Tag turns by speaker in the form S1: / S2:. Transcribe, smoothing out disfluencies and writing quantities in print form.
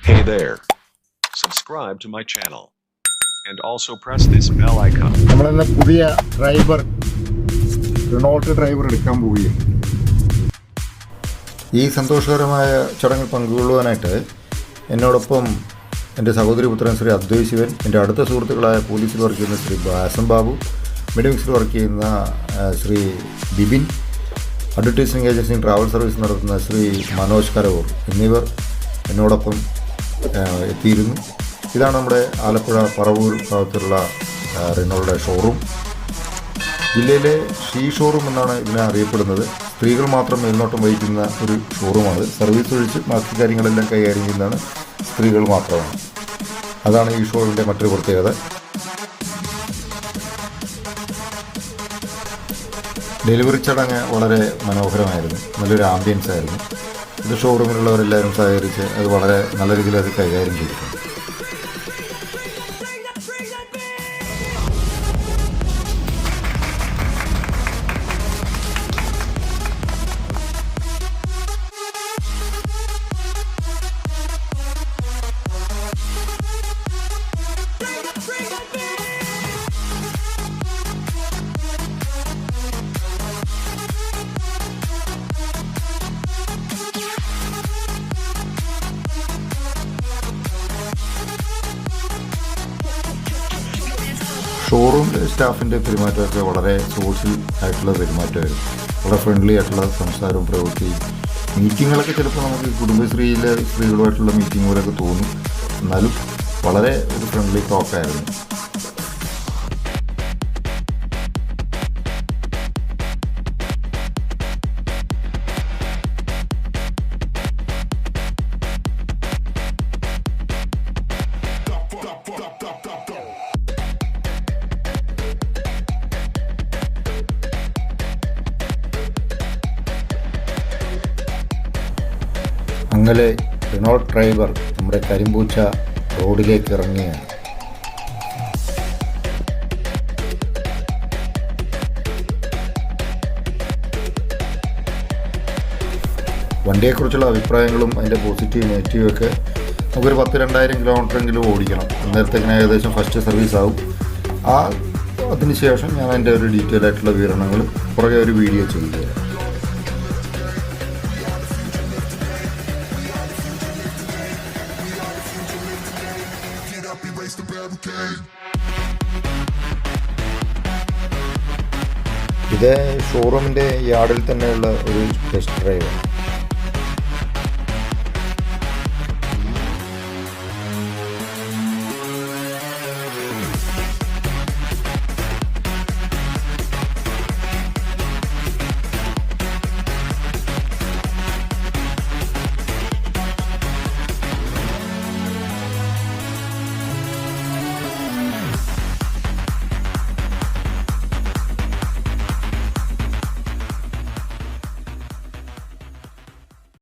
S1: Hey there. Subscribe to my channel. And also press this bell icon.
S2: നമ്മളിന്ന് പുതിയ Renault driver എടുക്കാൻ പോവുകയും ഈ സന്തോഷകരമായ ചടങ്ങിൽ പങ്കുകൊള്ളുവാനായിട്ട് എന്നോടൊപ്പം എൻ്റെ സഹോദരിപുത്രൻ ശ്രീ അദ്വൈത് ശിവൻ, എൻ്റെ അടുത്ത സുഹൃത്തുക്കളായ പോലീസിൽ വർക്ക് ചെയ്യുന്ന ശ്രീ ബാസം ബാബു, മെഡിമിക്സിൽ വർക്ക് ചെയ്യുന്ന ശ്രീ ബിബിൻ, അഡ്വർടൈസിംഗ് ഏജൻസിയും ട്രാവൽ സർവീസ് നടത്തുന്ന ശ്രീ മനോജ് കരവൂർ എന്നിവർ എന്നോടൊപ്പം എത്തിയിരുന്നു. ഇതാണ് നമ്മുടെ ആലപ്പുഴ പറവൂർ ഭാഗത്തുള്ള റിനോൾട്ട് ഷോറൂം. ജില്ലയിലെ ഷോറൂം എന്നാണ് ഇതിനെ അറിയപ്പെടുന്നത്. സ്ത്രീകൾ മാത്രം മേൽനോട്ടം വഹിക്കുന്ന ഒരു ഷോറൂമാണ്. സർവീസ് ഒഴിച്ച് ബാക്കി കാര്യങ്ങളെല്ലാം കൈകാര്യം ചെയ്യുന്നതാണ് സ്ത്രീകൾ മാത്രമാണ്. അതാണ് ഈ ഷോറൂമിൻ്റെ മറ്റൊരു പ്രത്യേകത. ഡെലിവറി ചടങ്ങ് വളരെ മനോഹരമായിരുന്നു. നല്ലൊരു ആംബിയൻസ് ആയിരുന്നു. ഇത് ഷോറൂമിലുള്ളവരെല്ലാവരും സഹകരിച്ച് അത് വളരെ നല്ല രീതിയിൽ അത് കൈകാര്യം ചെയ്തിട്ടുണ്ട്. ഷോറൂമിലെ സ്റ്റാഫിൻ്റെ പെരുമാറ്റമൊക്കെ വളരെ സോഷ്യൽ ആയിട്ടുള്ള പെരുമാറ്റമായിരുന്നു. വളരെ ഫ്രണ്ട്ലി ആയിട്ടുള്ള സംസാരവും പ്രവൃത്തിയും. മീറ്റിങ്ങുകളൊക്കെ ചിലപ്പോൾ നമുക്ക് കുടുംബശ്രീയിലെ സ്ത്രീകളുമായിട്ടുള്ള മീറ്റിംഗ് പോലെയൊക്കെ തോന്നും. എന്നാലും വളരെ ഒരു ഫ്രണ്ട്ലി ടോക്കായിരുന്നു. അങ്ങനെ റിനോൾട്ട് ഡ്രൈവർ നമ്മുടെ കരിമ്പൂച്ച റോഡിലേക്ക് ഇറങ്ങുകയാണ്. വണ്ടിയെക്കുറിച്ചുള്ള അഭിപ്രായങ്ങളും അതിൻ്റെ പോസിറ്റീവ് നെഗറ്റീവ് ഒക്കെ നമുക്കൊരു 10,000-2,000 കിലോമീറ്ററെങ്കിലും ഓടിക്കണം. അന്നേരത്തേക്കിന് ഏകദേശം ഫസ്റ്റ് സർവീസ് ആവും. അതിനുശേഷം ഞാൻ അതിൻ്റെ ഒരു ഡീറ്റെയിൽ ആയിട്ടുള്ള വിവരണങ്ങളും പുറകെ ഒരു വീഡിയോ ചെയ്യുകയാണ്. ഇത് ഷോറൂമിൻ്റെ യാർഡിൽ തന്നെയുള്ള ഒരു ടെസ്റ്റ് ഡ്രൈവാണ്.